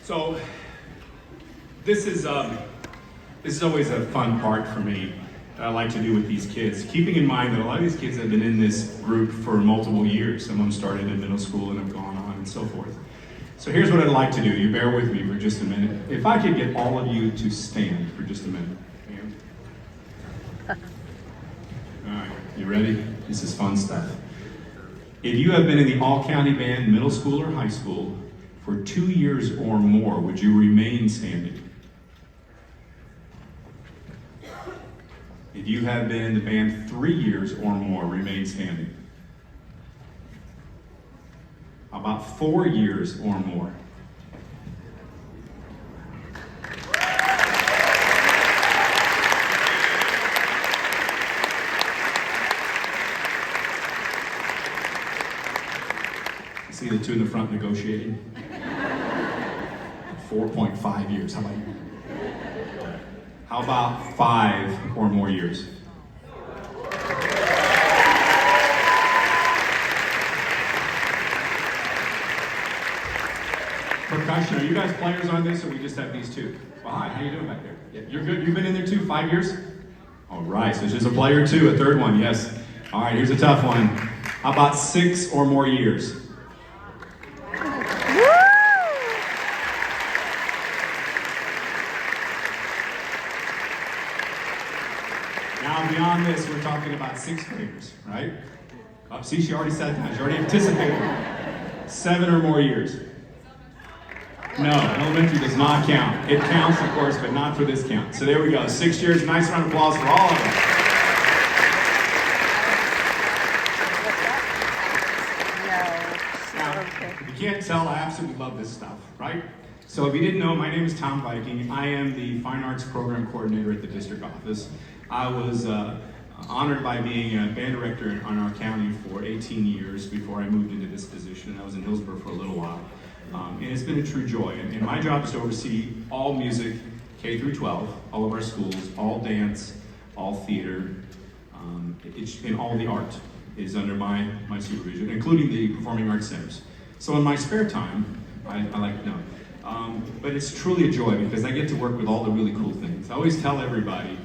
So this is always a fun part for me that I like to do with these kids, keeping in mind that a lot of these kids have been in this group for multiple years. Some of them started in middle school and have gone on and so forth. So here's what I'd like to do. You bear with me for just a minute. If I could get all of you to stand for just a minute. All right, you ready? This is fun stuff. If you have been in the All County Band, middle school or high school, for 2 years or more, would you remain standing? If you have been in the band 3 years or more, remain standing. How about 4 years or more? See the two in the front negotiating? 4.5 years. How about you? How about 5 or more years? Percussion, are you guys players on this, or we just have these two? Well, hi, how you doing back there? Yeah, you're good? You've been in there too, 5 years? All right, so there's a player or two, a third one, yes. All right, here's a tough one. How about 6 or more years? Now, beyond this, we're talking about 6th graders, right? Oh, see, she already said that. She already anticipated. 7 or more years. No, elementary does not count. It counts, of course, but not for this count. So there we go. 6 years. Nice round of applause for all of them. Now, if you can't tell, I absolutely love this stuff, right? So if you didn't know, my name is Tom Viking. I am the Fine Arts Program Coordinator at the district office. I was honored by being a band director on our county for 18 years before I moved into this position. I was in Hillsborough for a little while. And it's been a true joy. And my job is to oversee all music, K through 12, all of our schools, all dance, all theater, and all the art is under my supervision, including the performing arts centers. So in my spare time, I like to know. But it's truly a joy because I get to work with all the really cool things. I always tell everybody,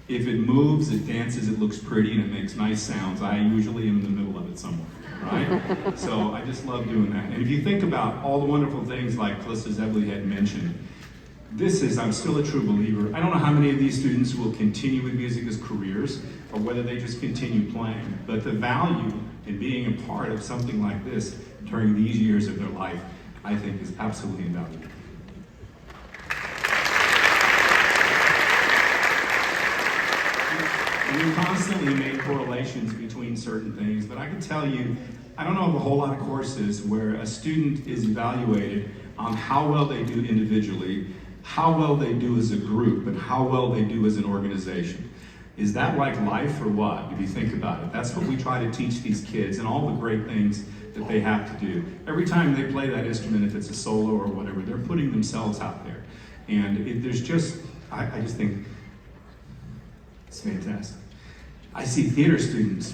if it moves, it dances, it looks pretty, and it makes nice sounds, I usually am in the middle of it somewhere, right? So I just love doing that. And if you think about all the wonderful things like Calista Zebley had mentioned, I'm still a true believer. I don't know how many of these students will continue with music as careers or whether they just continue playing, but the value in being a part of something like this during these years of their life, I think is absolutely invaluable. We constantly make correlations between certain things, but I can tell you, I don't know of a whole lot of courses where a student is evaluated on how well they do individually, how well they do as a group, and how well they do as an organization. Is that like life or what, if you think about it? That's what we try to teach these kids and all the great things that they have to do. Every time they play that instrument, if it's a solo or whatever, they're putting themselves out there. And I just think it's fantastic. I see theater students